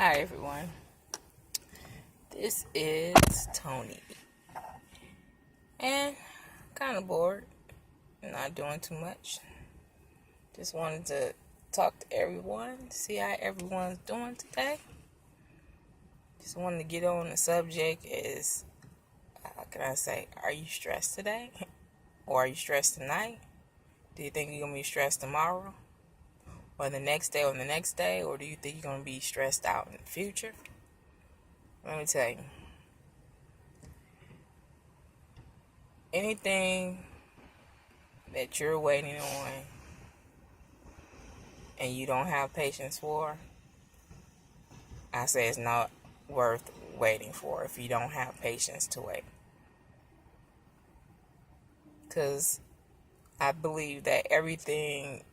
Hi everyone, this is Tony, and kind of bored, not doing too much. Just wanted to talk to everyone, see how everyone's doing today. Just wanted to get on the subject is, how can I say, are you stressed today? Or are you stressed tonight? Do you think you're going to be stressed tomorrow? Or the next day or the next day? Or do you think you're going to be stressed out in the future? Let me tell you. Anything that you're waiting on and you don't have patience for, I say it's not worth waiting for if you don't have patience to wait. Because I believe that everything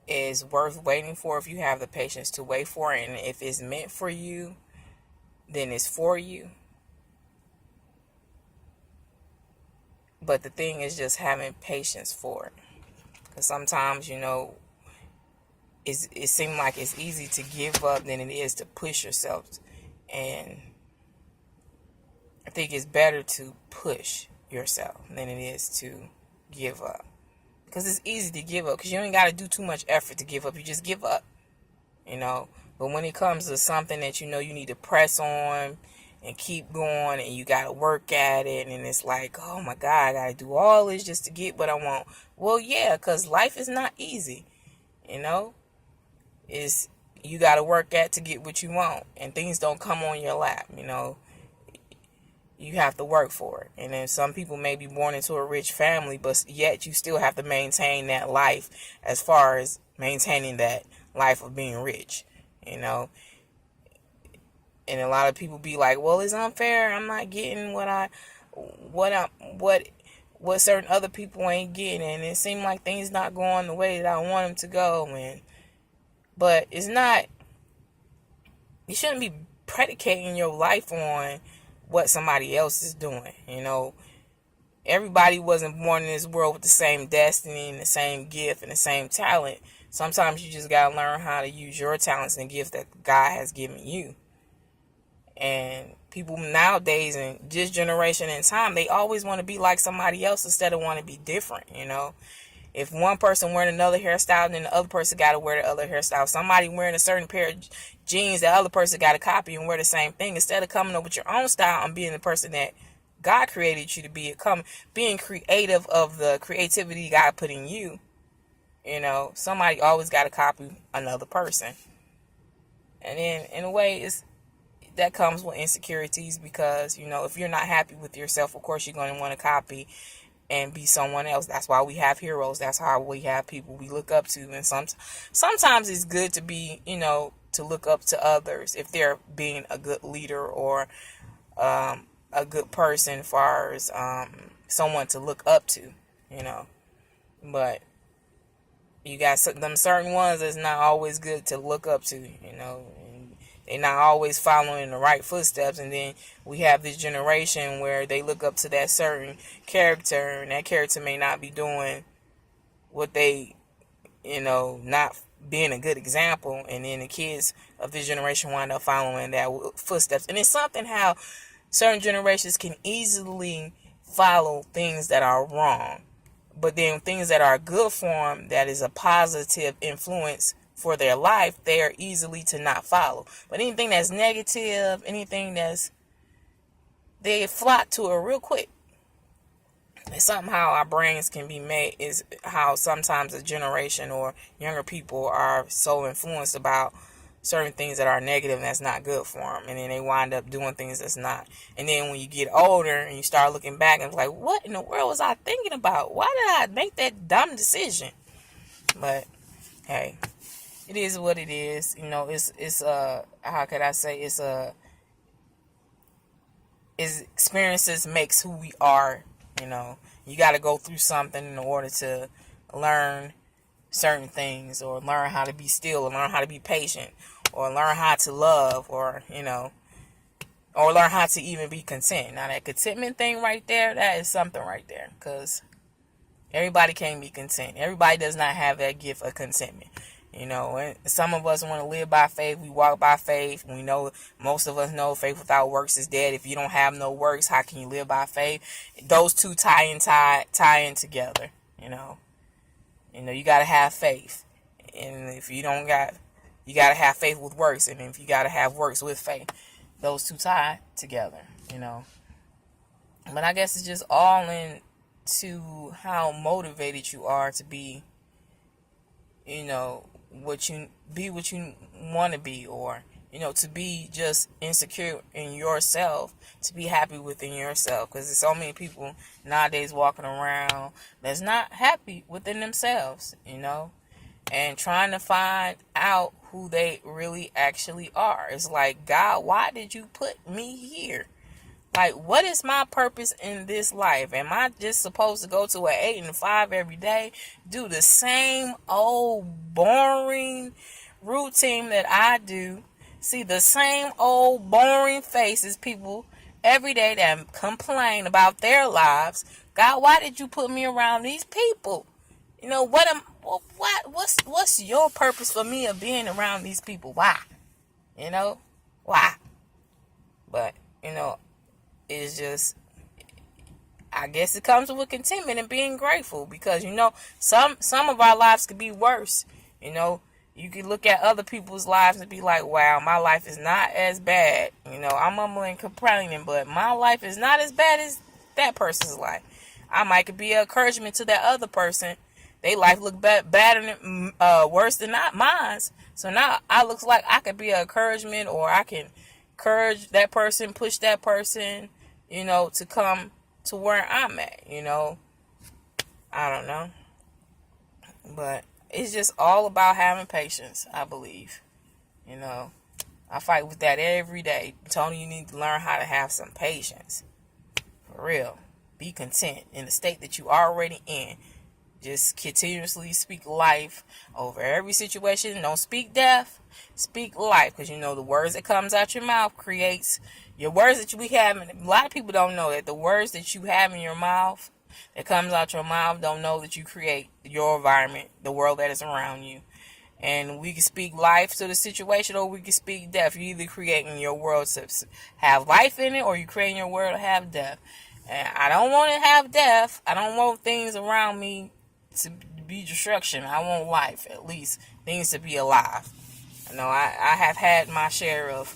is worth waiting for if you have the patience to wait for it. And if it's meant for you, then it's for you. But the thing is just having patience for it. Because sometimes, it seems like it's easy to give up than it is to push yourself. And I think it's better to push yourself than it is to give up. Because it's easy to give up because you ain't got to do too much effort to give up. You just give up, But when it comes to something that you need to press on and keep going and you got to work at it and it's like, oh my God, I got to do all this just to get what I want. Well, yeah, because life is not easy, It's you got to work at to get what you want, and things don't come on your lap, You have to work for it. And then some people may be born into a rich family, but yet you still have to maintain that life as far as maintaining that life of being rich, And a lot of people be like, well, it's unfair. I'm not getting what certain other people ain't getting. And it seems like things not going the way that I want them to go. But it's not, you shouldn't be predicating your life on what somebody else is doing. Everybody wasn't born in this world with the same destiny and the same gift and the same talent. Sometimes you just got to learn how to use your talents and gifts that God has given you. And people nowadays in this generation and time, they always want to be like somebody else instead of want to be different, If one person wearing another hairstyle, then the other person got to wear the other hairstyle. If somebody wearing a certain pair of jeans, the other person got to copy and wear the same thing. Instead of coming up with your own style and being the person that God created you to be, being creative of the creativity God put in you, somebody always got to copy another person. And then in a way, that comes with insecurities because, if you're not happy with yourself, of course you're going to want to copy and be someone else. That's why we have heroes. That's how we have people we look up to. And sometimes it's good to be, to look up to others if they're being a good leader or a good person as far as someone to look up to, But you got them certain ones that's not always good to look up to, And they're not always following the right footsteps. And then we have this generation where they look up to that certain character, and that character may not be doing what they, not being a good example. And then the kids of this generation wind up following that footsteps. And it's something how certain generations can easily follow things that are wrong. But then things that are good for them, that is a positive influence for their life, they are easily to not follow. But anything that's negative, anything they flock to it real quick. And somehow our brains can be made, is how sometimes a generation or younger people are so influenced about certain things that are negative and that's not good for them. And then they wind up doing things that's not. And then when you get older and you start looking back and it's like, what in the world was I thinking about? Why did I make that dumb decision? But hey, it is what it is. It's how could I say, it's experiences makes who we are. You got to go through something in order to learn certain things, or learn how to be still, or learn how to be patient, or learn how to love, or or learn how to even be content. Now that contentment thing right there, that is something right there, because everybody can't be content. Everybody does not have that gift of contentment. And some of us want to live by faith. We walk by faith. We know, most of us know, faith without works is dead. If you don't have no works, how can you live by faith? Those two tie in together. You got to have faith. And if you don't got, you got to have faith with works. And if you got to have works with faith, those two tie together, But I guess it's just all into how motivated you are to be, what you want to be, or to be just insecure in yourself, to be happy within yourself, because there's so many people nowadays walking around that's not happy within themselves, and trying to find out who they really actually are. It's like, God, why did you put me here? Like, what is my purpose in this life? Am I just supposed to go to an 8 and 5 every day, do the same old boring routine that I do, see the same old boring faces, people every day that complain about their lives? God, why did you put me around these people? What's your purpose for me of being around these people? Why? Why? But, it's just, I guess it comes with contentment and being grateful, because, some of our lives could be worse. You can look at other people's lives and be like, wow, my life is not as bad. I'm mumbling and complaining, but my life is not as bad as that person's life. I might could be an encouragement to that other person. They life look worse than not mine. So now I looks like I could be an encouragement, or I can encourage that person, push that person, to come to where I'm at, I don't know. But it's just all about having patience, I believe. I fight with that every day. Tony, you need to learn how to have some patience. For real. Be content in the state that you already in. Just continuously speak life over every situation. Don't speak death. Speak life. Because the words that comes out your mouth creates your words that we have. A lot of people don't know that the words that you have in your mouth, that comes out your mouth, don't know that you create your environment, the world that is around you. And we can speak life to the situation, or we can speak death. You're either creating your world to have life in it, or you're creating your world to have death. And I don't want to have death. I don't want things around me to be destruction. I want life, at least things to be alive. I have had my share of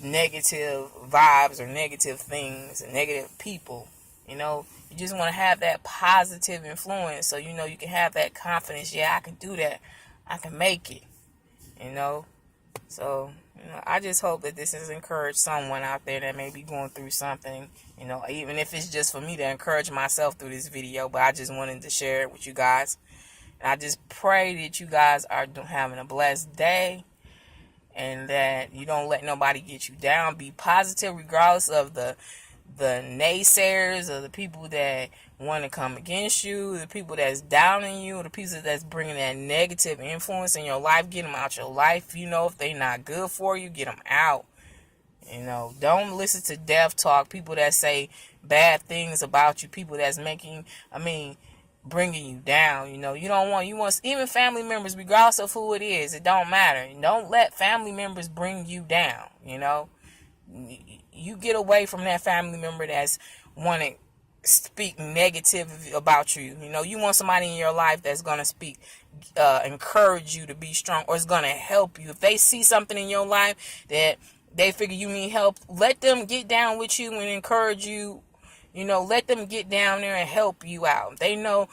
negative vibes or negative things and negative people. You just want to have that positive influence, so you can have that confidence. Yeah, I can do that. I can make it. So I just hope that this has encouraged someone out there that may be going through something, even if it's just for me to encourage myself through this video. But I just wanted to share it with you guys. And I just pray that you guys are having a blessed day, and that you don't let nobody get you down. Be positive regardless of the naysayers, or the people that want to come against you, the people that's downing you, or the people that's bringing that negative influence in your life. Get them out your life. If they're not good for you, get them out. Don't listen to death talk, people that say bad things about you, people that's bringing you down. You want even family members, regardless of who it is, it don't matter. Don't let family members bring you down. You get away from that family member that's want to speak negative about you. You want somebody in your life that's going to encourage you to be strong, or is going to help you. If they see something in your life that they figure you need help, let them get down with you and encourage you. Let them get down there and help you out. If they know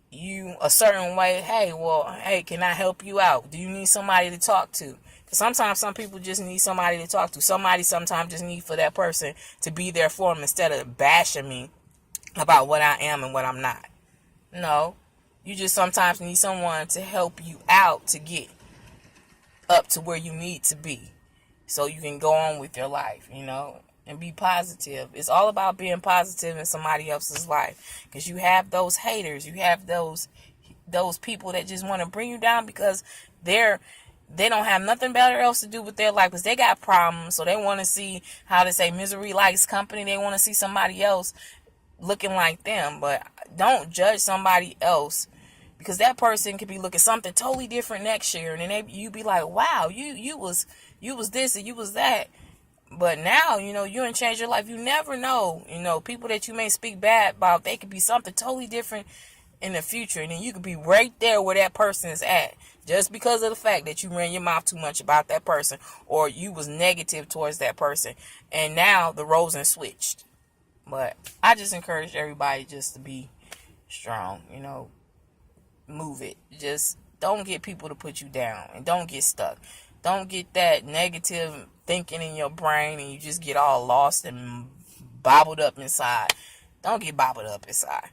you a certain way, hey, can I help you out? Do you need somebody to talk to? Sometimes some people just need somebody to talk to. Somebody sometimes just need for that person to be there for them, instead of bashing me about what I am and what I'm not. No, you just sometimes need someone to help you out to get up to where you need to be, so you can go on with your life, and be positive. It's all about being positive in somebody else's life, because you have those haters. You have those people that just want to bring you down, because they don't have nothing better else to do with their life, because they got problems. So they want to see, how to say, misery likes company. They want to see somebody else looking like them. But don't judge somebody else Because that person could be looking something totally different next year, and then you be like, wow, you was this and you was that. But now, you done change your life. You never know. People that you may speak bad about, they could be something totally different in the future. And then you could be right there where that person is at. Just because of the fact that you ran your mouth too much about that person. Or you was negative towards that person. And now the roles are switched. But I just encourage everybody just to be strong. Move it. Just don't get people to put you down. And don't get stuck. Don't get that negative thinking in your brain and you just get all lost and bobbled up inside. Don't get bobbled up inside.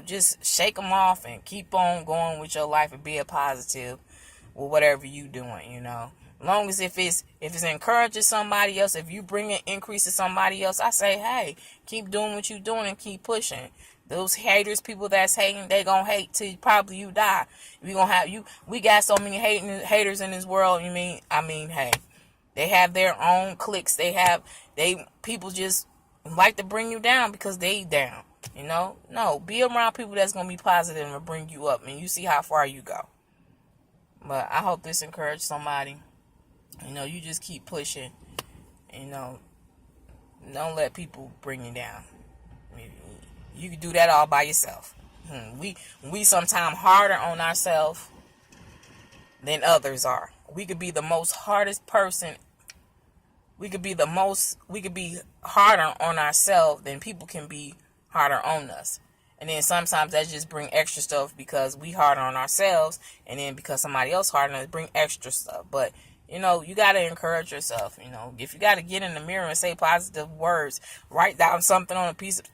Just shake them off and keep on going with your life and be a positive with whatever you doing, As long as if it's encouraging somebody else, if you bring an increase to somebody else, I say, hey, keep doing what you're doing and keep pushing. Those haters, people that's hating, they gonna hate till probably you die. We got so many haters in this world. Hey, they have their own cliques. People just like to bring you down because they down. No, be around people that's gonna be positive and bring you up, and you see how far you go. But I hope this encouraged somebody. You just keep pushing. Don't let people bring you down. You can do that all by yourself. We sometimes harder on ourselves than others are. We could be the most hardest person. We could be harder on ourselves than people can be harder on us. And then sometimes that just bring extra stuff because we harder on ourselves, and then because somebody else harder on us, bring extra stuff. But you got to encourage yourself. If you got to get in the mirror and say positive words, write down something on a piece of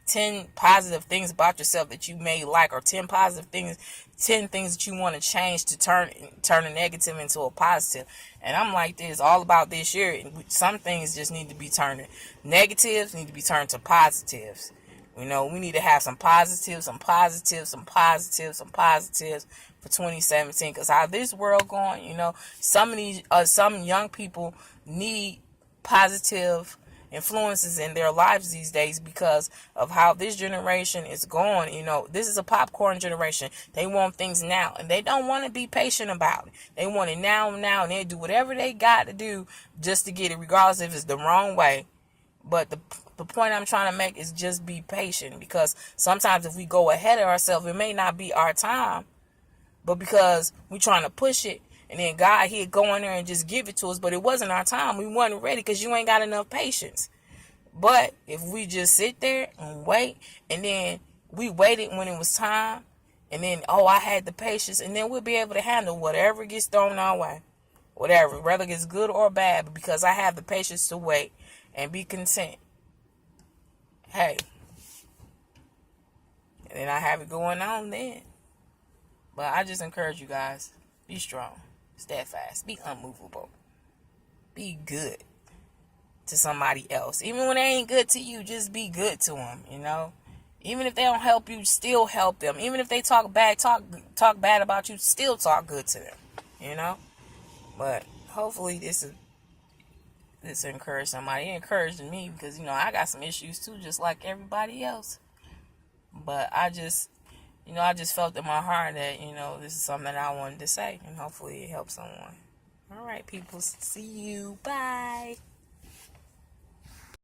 10 positive things about yourself that you may like, or 10 things that you want to change to turn a negative into a positive. And I'm like this all about this year. Some things just need to be turned, negatives need to be turned to positives. We need to have some positives for 2017. Because how this world going, some young people need positive influences in their lives these days because of how this generation is going. This is a popcorn generation. They want things now, and they don't want to be patient about it. They want it now, and they do whatever they got to do just to get it, regardless if it's the wrong way. But the point I'm trying to make is just be patient, because sometimes if we go ahead of ourselves, it may not be our time, but because we're trying to push it, and then God, he'd go in there and just give it to us, but it wasn't our time. We wasn't ready because you ain't got enough patience. But if we just sit there and wait, and then we waited when it was time, and then, I had the patience, and then we'll be able to handle whatever gets thrown our way. Whatever, whether it's good or bad, but because I have the patience to wait and be content. Hey. And then I have it going on then. But I just encourage you guys, be strong. Steadfast, be unmovable, be good to somebody else. Even when they ain't good to you, just be good to them. Even if they don't help you, still help them. Even if they talk bad about you, still talk good to them. But hopefully this encouraged somebody. It encouraged me because I got some issues too, just like everybody else. But I just felt in my heart that, this is something that I wanted to say, and hopefully it helps someone. All right, people. See you. Bye.